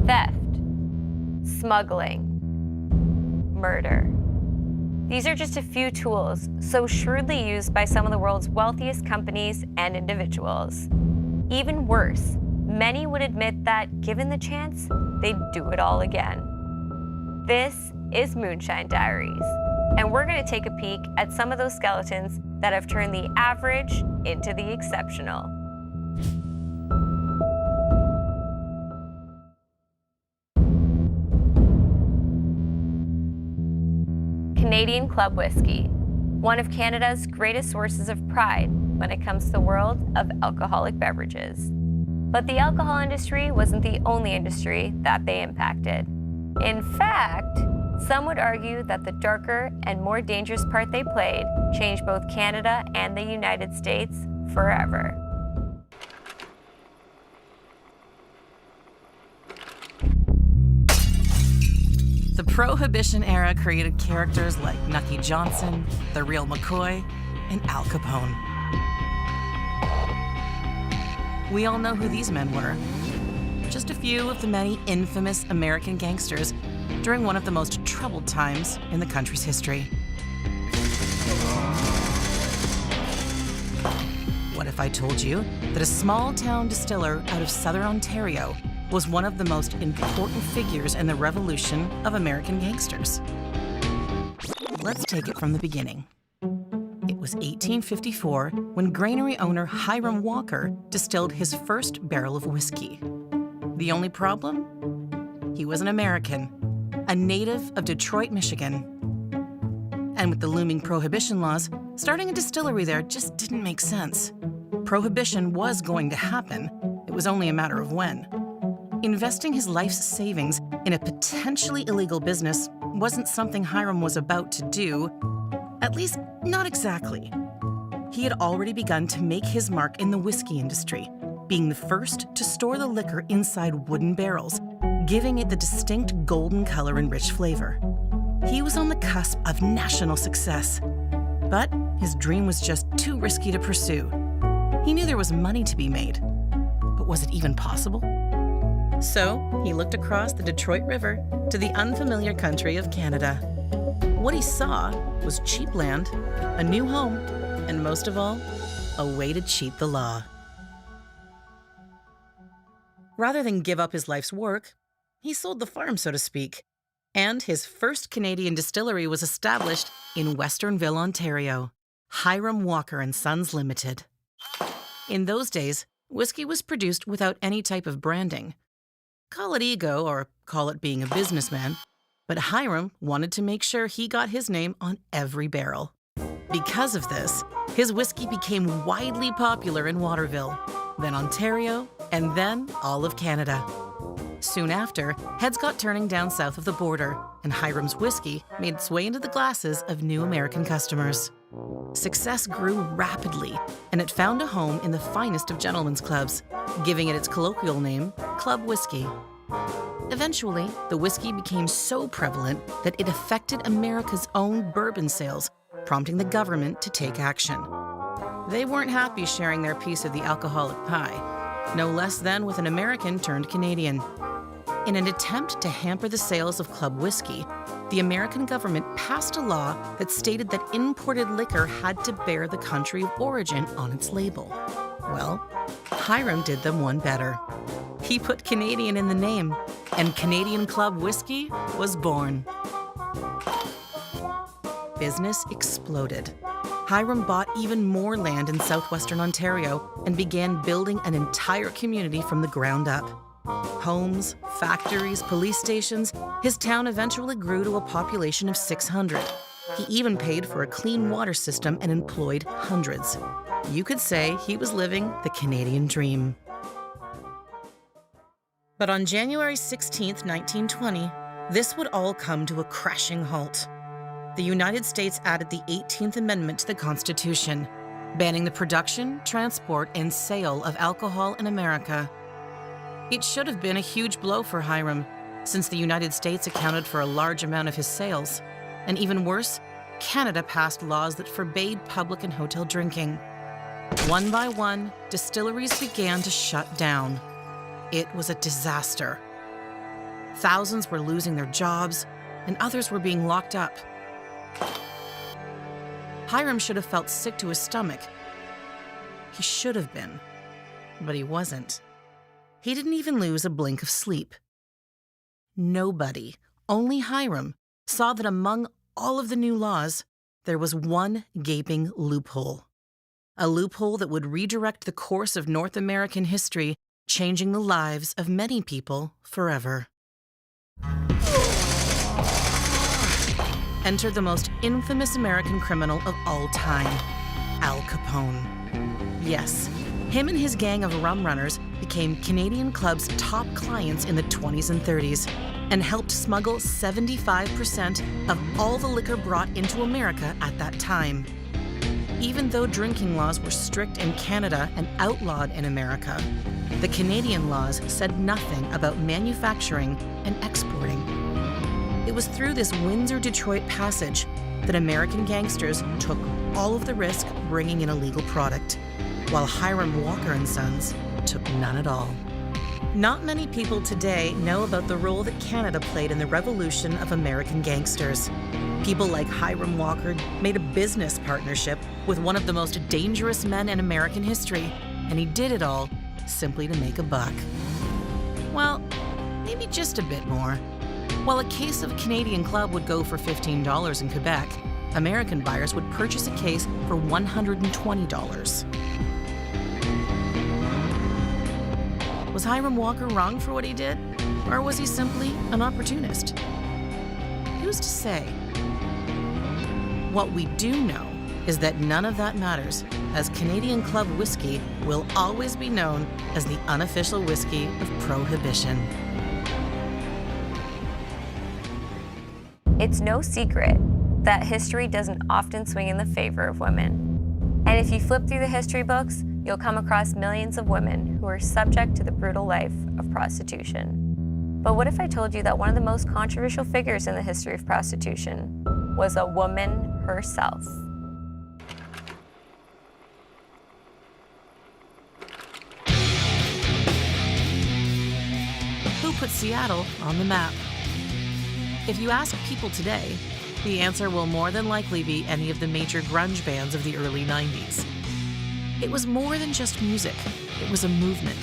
Theft, smuggling, murder. These are just a few tools so shrewdly used by some of the world's wealthiest companies and individuals. Even worse, many would admit that, given the chance, they'd do it all again. This is Moonshine Diaries, and we're going to take a peek at some of those skeletons that have turned the average into the exceptional. Canadian Club Whiskey, one of Canada's greatest sources of pride when it comes to the world of alcoholic beverages. But the alcohol industry wasn't the only industry that they impacted. In fact, some would argue that the darker and more dangerous part they played changed both Canada and the United States forever. The Prohibition era created characters like Nucky Johnson, the Real McCoy, and Al Capone. We all know who these men were. Just a few of the many infamous American gangsters during one of the most troubled times in the country's history. What if I told you that a small-town distiller out of southern Ontario was one of the most important figures in the revolution of American gangsters? Let's take it from the beginning. It was 1854 when granary owner Hiram Walker distilled his first barrel of whiskey. The only problem? He was an American, a native of Detroit, Michigan. And with the looming prohibition laws, starting a distillery there just didn't make sense. Prohibition was going to happen. It was only a matter of when. Investing his life's savings in a potentially illegal business wasn't something Hiram was about to do, at least not exactly. He had already begun to make his mark in the whiskey industry, being the first to store the liquor inside wooden barrels, giving it the distinct golden color and rich flavor. He was on the cusp of national success, but his dream was just too risky to pursue. He knew there was money to be made, but was it even possible? So he looked across the Detroit River to the unfamiliar country of Canada. What he saw was cheap land, a new home, and most of all, a way to cheat the law. Rather than give up his life's work, he sold the farm, so to speak, and his first Canadian distillery was established in Westernville, Ontario, Hiram Walker and Sons Limited. In those days, whiskey was produced without any type of branding. Call it ego or call it being a businessman, but Hiram wanted to make sure he got his name on every barrel. Because of this, his whiskey became widely popular in Waterville, then Ontario, and then all of Canada. Soon after, heads got turning down south of the border, and Hiram's whiskey made its way into the glasses of new American customers. Success grew rapidly, and it found a home in the finest of gentlemen's clubs, giving it its colloquial name, Club Whiskey. Eventually, the whiskey became so prevalent that it affected America's own bourbon sales, prompting the government to take action. They weren't happy sharing their piece of the alcoholic pie, no less than with an American turned Canadian. In an attempt to hamper the sales of club whiskey, the American government passed a law that stated that imported liquor had to bear the country of origin on its label. Well, Hiram did them one better. He put Canadian in the name, and Canadian Club Whiskey was born. Business exploded. Hiram bought even more land in southwestern Ontario and began building an entire community from the ground up. Homes, factories, police stations, his town eventually grew to a population of 600. He even paid for a clean water system and employed hundreds. You could say he was living the Canadian dream. But on January 16, 1920, This would all come to a crashing halt. The United States added the 18th Amendment to the Constitution, banning the production, transport, and sale of alcohol in America. It should have been a huge blow for Hiram, since the United States accounted for a large amount of his sales. And even worse, Canada passed laws that forbade public and hotel drinking. One by one, distilleries began to shut down. It was a disaster. Thousands were losing their jobs, and others were being locked up. Hiram should have felt sick to his stomach. He should have been, but he wasn't. He didn't even lose a blink of sleep. Nobody, only Hiram, saw that among all of the new laws, there was one gaping loophole. A loophole that would redirect the course of North American history, changing the lives of many people forever. Entered the most infamous American criminal of all time, Al Capone. Yes, him and his gang of rum runners became Canadian Club's top clients in the 20s and 30s and helped smuggle 75% of all the liquor brought into America at that time. Even though drinking laws were strict in Canada and outlawed in America, the Canadian laws said nothing about manufacturing and exporting. It was through this Windsor-Detroit passage that American gangsters took all of the risk bringing in a legal product, while Hiram Walker and Sons took none at all. Not many people today know about the role that Canada played in the revolution of American gangsters. People like Hiram Walker made a business partnership with one of the most dangerous men in American history, and he did it all simply to make a buck. Well, maybe just a bit more. While a case of Canadian Club would go for $15 in Quebec, American buyers would purchase a case for $120. Was Hiram Walker wrong for what he did? Or was he simply an opportunist? Who's to say? What we do know is that none of that matters, as Canadian Club whiskey will always be known as the unofficial whiskey of Prohibition. It's no secret that history doesn't often swing in the favor of women. And if you flip through the history books, you'll come across millions of women who are subject to the brutal life of prostitution. But what if I told you that one of the most controversial figures in the history of prostitution was a woman herself? Who put Seattle on the map? If you ask people today, the answer will more than likely be any of the major grunge bands of the early 90s. It was more than just music, it was a movement.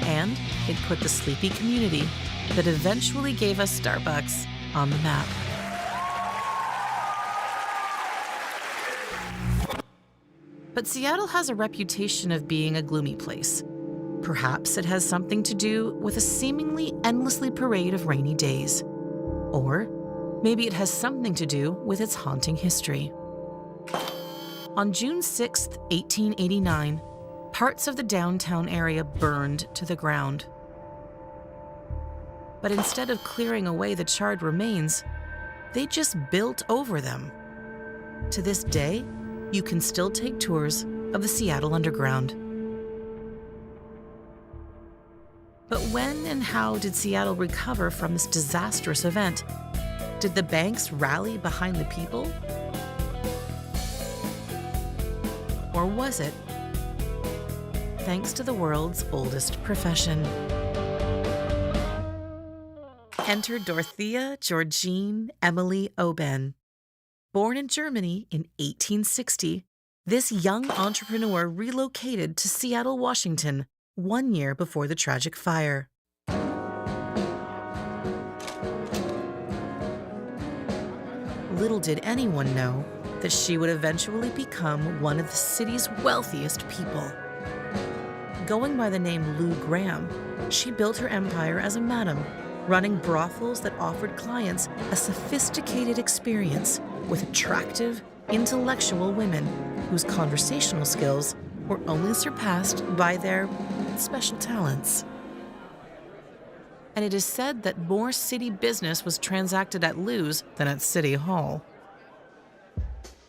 And it put the sleepy community that eventually gave us Starbucks on the map. But Seattle has a reputation of being a gloomy place. Perhaps it has something to do with a seemingly endlessly parade of rainy days. Or maybe it has something to do with its haunting history. On June 6, 1889, parts of the downtown area burned to the ground. But instead of clearing away the charred remains, they just built over them. To this day, you can still take tours of the Seattle Underground. But when and how did Seattle recover from this disastrous event? Did the banks rally behind the people? Or was it, thanks to the world's oldest profession? Enter Dorothea Georgine Emily Oben. Born in Germany in 1860, this young entrepreneur relocated to Seattle, Washington, 1 year before the tragic fire. Little did anyone know that she would eventually become one of the city's wealthiest people. Going by the name Lou Graham, she built her empire as a madam, running brothels that offered clients a sophisticated experience with attractive, intellectual women whose conversational skills were only surpassed by their special talents. and it is said that more city business was transacted at Lou's than at City Hall.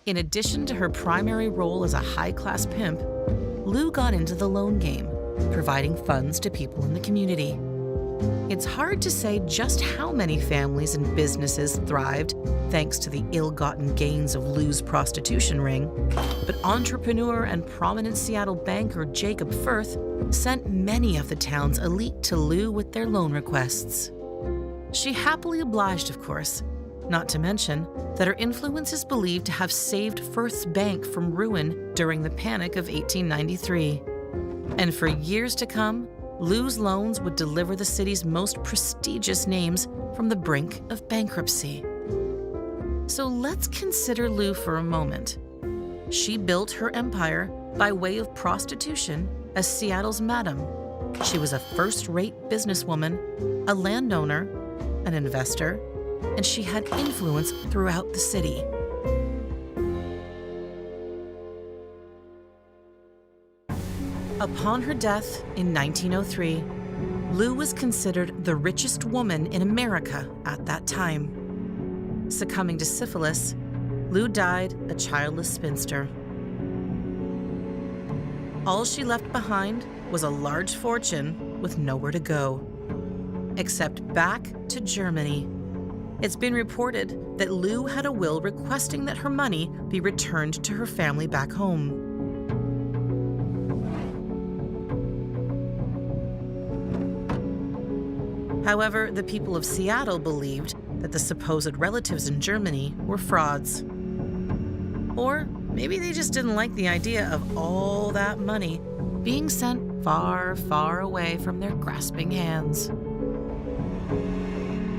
In addition to her primary role as a high-class pimp, Lou got into the loan game, providing funds to people in the community. It's hard to say just how many families and businesses thrived thanks to the ill-gotten gains of Lou's prostitution ring, but entrepreneur and prominent Seattle banker Jacob Firth sent many of the town's elite to Lou with their loan requests. She happily obliged, of course, not to mention that her influence is believed to have saved Firth's bank from ruin during the Panic of 1893. And for years to come, Lou's loans would deliver the city's most prestigious names from the brink of bankruptcy. So let's consider Lou for a moment. She built her empire by way of prostitution as Seattle's madam. She was a first-rate businesswoman, a landowner, an investor, and she had influence throughout the city. Upon her death in 1903, Lou was considered the richest woman in America at that time. Succumbing to syphilis, Lou died a childless spinster. All she left behind was a large fortune with nowhere to go, except back to Germany. It's been reported that Lou had a will requesting that her money be returned to her family back home. However, the people of Seattle believed that the supposed relatives in Germany were frauds. Or maybe they just didn't like the idea of all that money being sent far, far away from their grasping hands.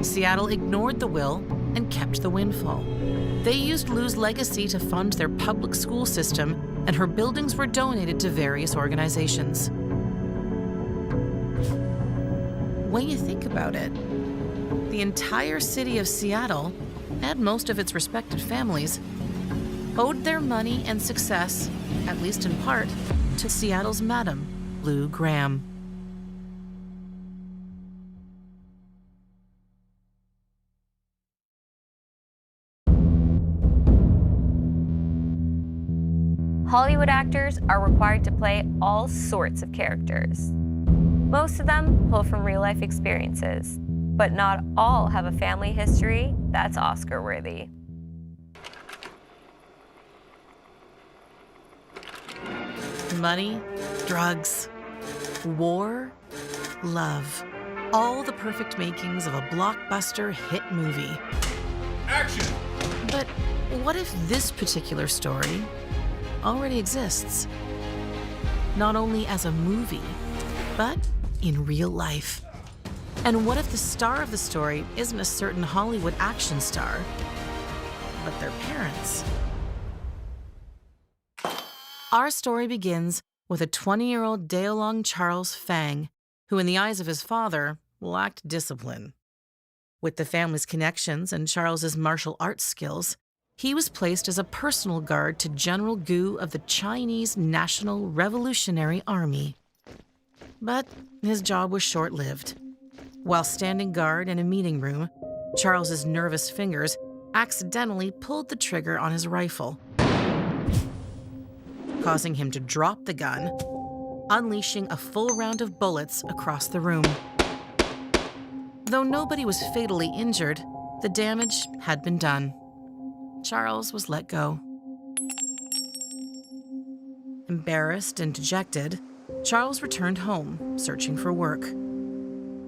Seattle ignored the will and kept the windfall. They used Lou's legacy to fund their public school system, and her buildings were donated to various organizations. When you think about it, the entire city of Seattle, and most of its respected families, owed their money and success, at least in part, to Seattle's madam, Lou Graham. Hollywood actors are required to play all sorts of characters. Most of them pull from real-life experiences, but not all have a family history that's Oscar-worthy. Money, drugs, war, love. All the perfect makings of a blockbuster hit movie. Action! But what if this particular story already exists? Not only as a movie, but in real life. And what if the star of the story isn't a certain Hollywood action star, but their parents? Our story begins with a 20-year-old Daolong Charles Fang, who in the eyes of his father lacked discipline. With the family's connections and Charles's martial arts skills, he was placed as a personal guard to General Gu of the Chinese National Revolutionary Army. But his job was short-lived. While standing guard in a meeting room, Charles's nervous fingers accidentally pulled the trigger on his rifle, causing him to drop the gun, unleashing a full round of bullets across the room. Though nobody was fatally injured, the damage had been done. Charles was let go. Embarrassed and dejected, Charles returned home, searching for work.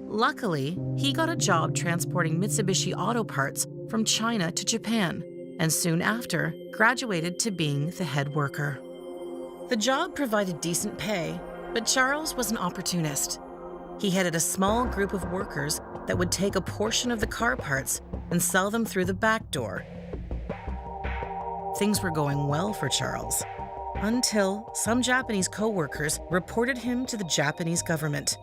Luckily, he got a job transporting Mitsubishi auto parts from China to Japan, and soon after, graduated to being the head worker. The job provided decent pay, but Charles was an opportunist. He headed a small group of workers that would take a portion of the car parts and sell them through the back door. Things were going well for Charles, until some Japanese co-workers reported him to the Japanese government.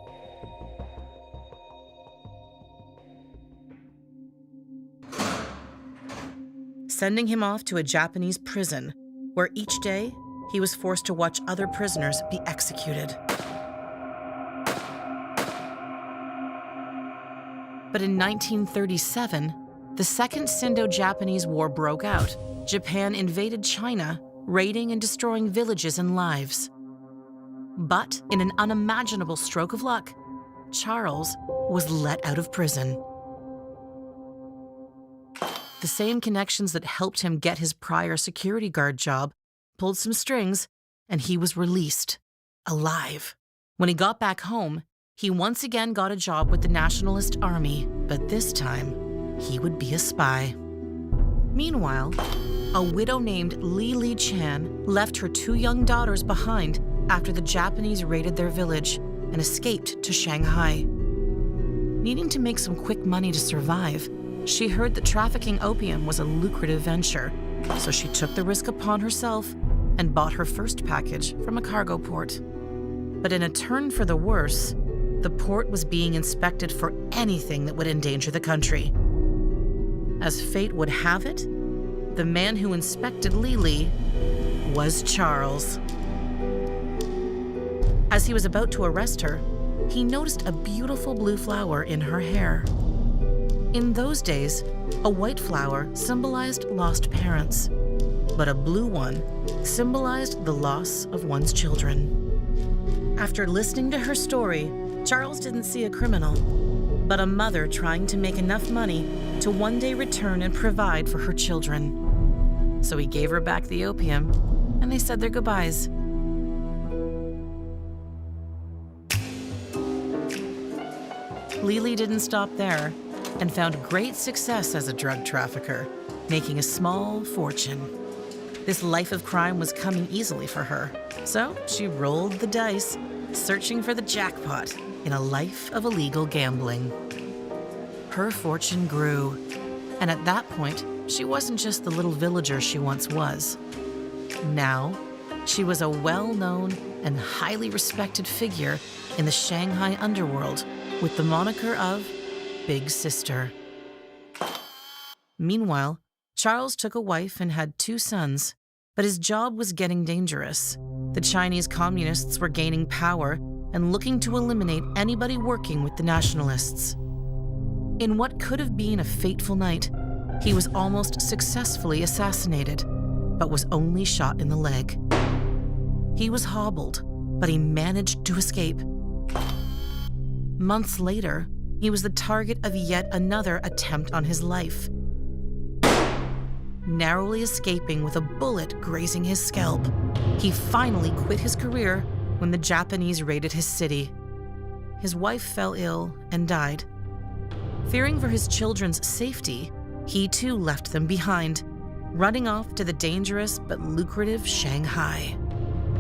Sending him off to a Japanese prison, where each day he was forced to watch other prisoners be executed. But in 1937, the Second Sino-Japanese War broke out. Japan invaded China, raiding and destroying villages and lives. But in an unimaginable stroke of luck, Charles was let out of prison. The same connections that helped him get his prior security guard job pulled some strings, and he was released, alive. When he got back home, he once again got a job with the Nationalist Army, but this time, he would be a spy. Meanwhile, a widow named Li Chan left her 2 young daughters behind after the Japanese raided their village and escaped to Shanghai. Needing to make some quick money to survive, she heard that trafficking opium was a lucrative venture, so she took the risk upon herself and bought her first package from a cargo port. But in a turn for the worse, the port was being inspected for anything that would endanger the country. As fate would have it, the man who inspected Li was Charles. As he was about to arrest her, he noticed a beautiful blue flower in her hair. In those days, a white flower symbolized lost parents, but a blue one symbolized the loss of one's children. After listening to her story, Charles didn't see a criminal, but a mother trying to make enough money to one day return and provide for her children. So he gave her back the opium, and they said their goodbyes. Li didn't stop there and found great success as a drug trafficker, making a small fortune. This life of crime was coming easily for her, so she rolled the dice, searching for the jackpot in a life of illegal gambling. Her fortune grew, and at that point, she wasn't just the little villager she once was. Now, she was a well-known and highly respected figure in the Shanghai underworld with the moniker of Big Sister. Meanwhile, Charles took a wife and had 2 sons, but his job was getting dangerous. The Chinese communists were gaining power and looking to eliminate anybody working with the nationalists. In what could have been a fateful night, he was almost successfully assassinated, but was only shot in the leg. He was hobbled, but he managed to escape. Months later, he was the target of yet another attempt on his life, narrowly escaping with a bullet grazing his scalp. He finally quit his career when the Japanese raided his city. His wife fell ill and died. Fearing for his children's safety, he too left them behind, running off to the dangerous but lucrative Shanghai.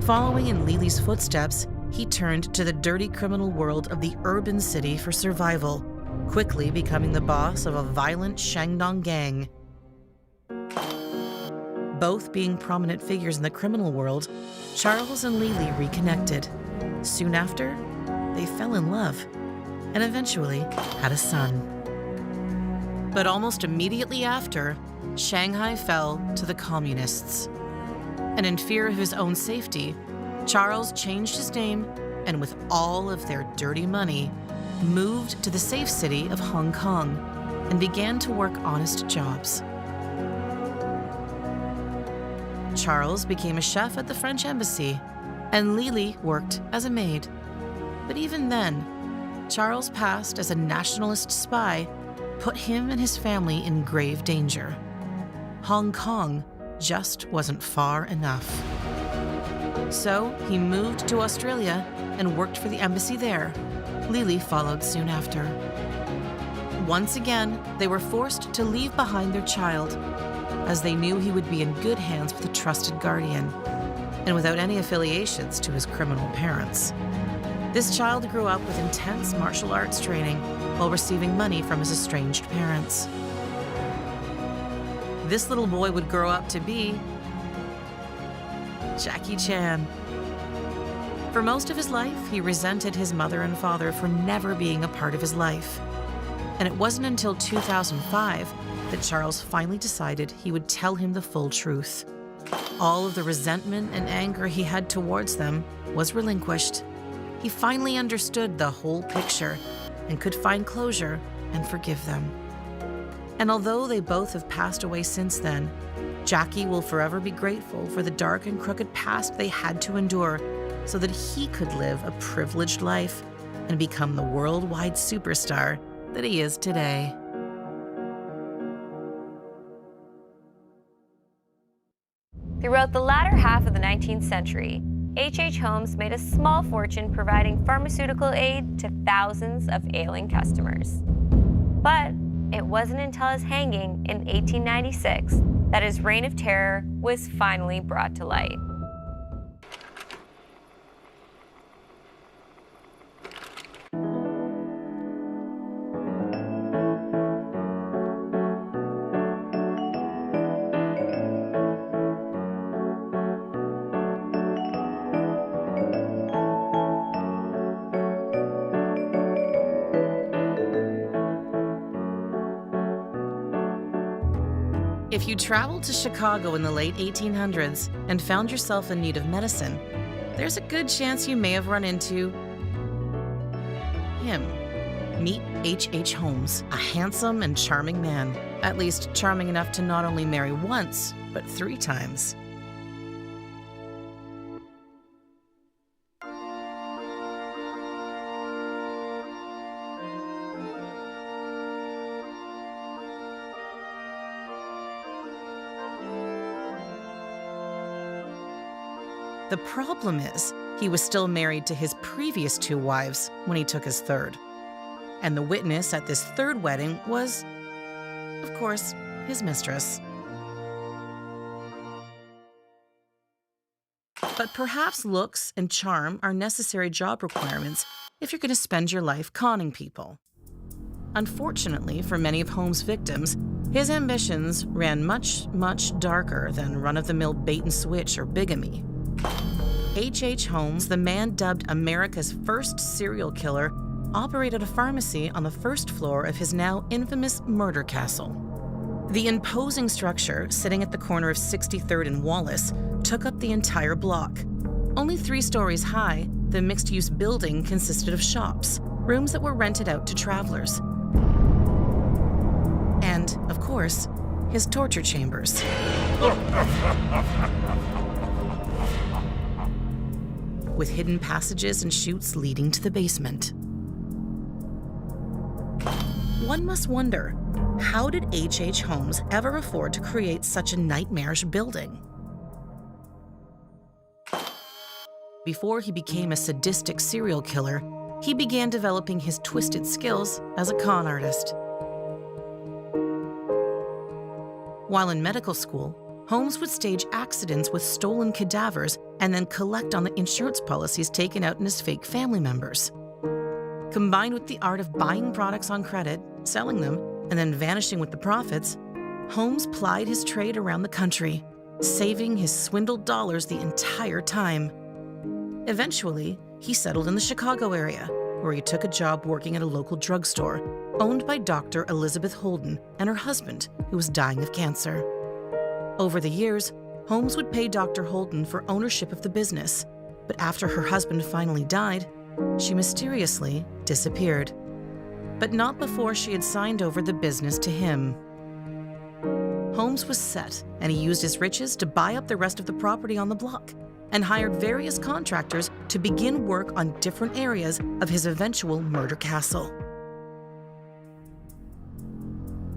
Following in Li's footsteps, he turned to the dirty criminal world of the urban city for survival, quickly becoming the boss of a violent Shandong gang. Both being prominent figures in the criminal world, Charles and Li reconnected. Soon after, they fell in love and eventually had a son. But almost immediately after, Shanghai fell to the communists. And in fear of his own safety, Charles changed his name and, with all of their dirty money, moved to the safe city of Hong Kong and began to work honest jobs. Charles became a chef at the French embassy, and Li worked as a maid. But even then, Charles' past as a nationalist spy put him and his family in grave danger. Hong Kong just wasn't far enough. So he moved to Australia and worked for the embassy there. Li followed soon after. Once again, they were forced to leave behind their child, as they knew he would be in good hands with a trusted guardian, and without any affiliations to his criminal parents. This child grew up with intense martial arts training while receiving money from his estranged parents. This little boy would grow up to be Jackie Chan. For most of his life, he resented his mother and father for never being a part of his life. And it wasn't until 2005 that Charles finally decided he would tell him the full truth. All of the resentment and anger he had towards them was relinquished. He finally understood the whole picture and could find closure and forgive them. And although they both have passed away since then, Jackie will forever be grateful for the dark and crooked past they had to endure so that he could live a privileged life and become the worldwide superstar that he is today. Throughout the latter half of the 19th century, H.H. Holmes made a small fortune providing pharmaceutical aid to thousands of ailing customers. But it wasn't until his hanging in 1896 that his reign of terror was finally brought to light. If you traveled to Chicago in the late 1800s and found yourself in need of medicine, there's a good chance you may have run into him. Meet H.H. Holmes, a handsome and charming man, at least charming enough to not only marry once, but 3 times. The problem is, he was still married to his previous 2 wives when he took his 3rd. And the witness at this 3rd wedding was, of course, his mistress. But perhaps looks and charm are necessary job requirements if you're going to spend your life conning people. Unfortunately for many of Holmes' victims, his ambitions ran much, much darker than run-of-the-mill bait and switch or bigamy. H.H. Holmes, the man dubbed America's first serial killer, operated a pharmacy on the 1st floor of his now infamous murder castle. The imposing structure, sitting at the corner of 63rd and Wallace, took up the entire block. Only 3 stories high, the mixed-use building consisted of shops, rooms that were rented out to travelers. And, of course, his torture chambers. With hidden passages and chutes leading to the basement. One must wonder, how did H.H. Holmes ever afford to create such a nightmarish building? Before he became a sadistic serial killer, he began developing his twisted skills as a con artist. While in medical school, Holmes would stage accidents with stolen cadavers and then collect on the insurance policies taken out in his fake family members. Combined with the art of buying products on credit, selling them, and then vanishing with the profits, Holmes plied his trade around the country, saving his swindled dollars the entire time. Eventually, he settled in the Chicago area, where he took a job working at a local drugstore owned by Dr. Elizabeth Holden and her husband, who was dying of cancer. Over the years, Holmes would pay Dr. Holden for ownership of the business, but after her husband finally died, she mysteriously disappeared. But not before she had signed over the business to him. Holmes was set, and he used his riches to buy up the rest of the property on the block and hired various contractors to begin work on different areas of his eventual murder castle.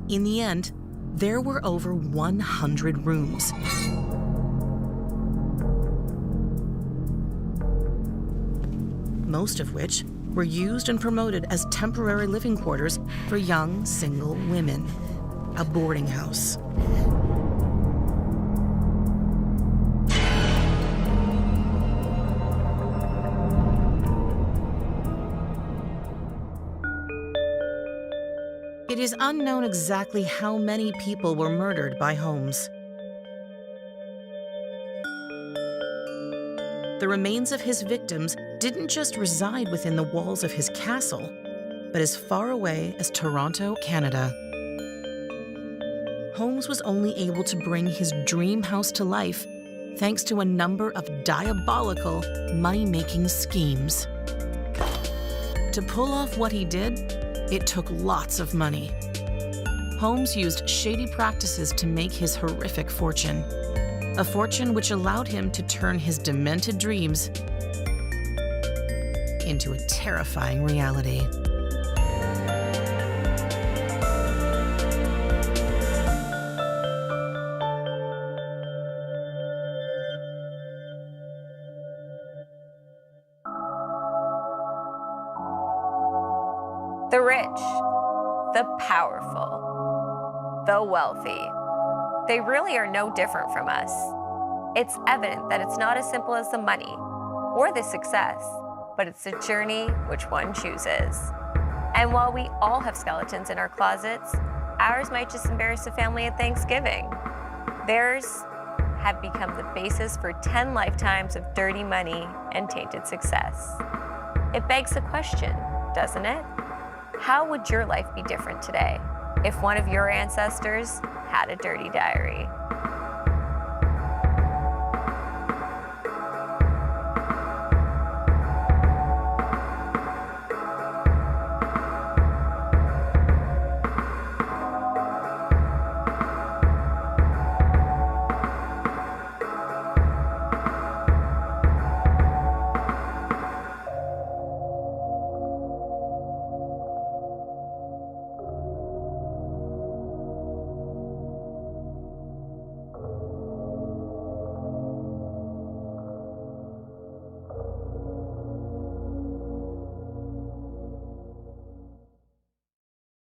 In the end, there were over 100 rooms. Most of which were used and promoted as temporary living quarters for young, single women. A boarding house. It is unknown exactly how many people were murdered by Holmes. The remains of his victims didn't just reside within the walls of his castle, but as far away as Toronto, Canada. Holmes was only able to bring his dream house to life thanks to a number of diabolical money-making schemes. To pull off what he did, It took lots of money. Holmes used shady practices to make his horrific fortune, a fortune which allowed him to turn his demented dreams into a terrifying reality. The rich, the powerful, the wealthy, they really are no different from us. It's evident that it's not as simple as the money or the success, but it's the journey which one chooses. And while we all have skeletons in our closets, ours might just embarrass the family at Thanksgiving. Theirs have become the basis for 10 lifetimes of dirty money and tainted success. It begs the question, doesn't it? How would your life be different today if one of your ancestors had a dirty diary?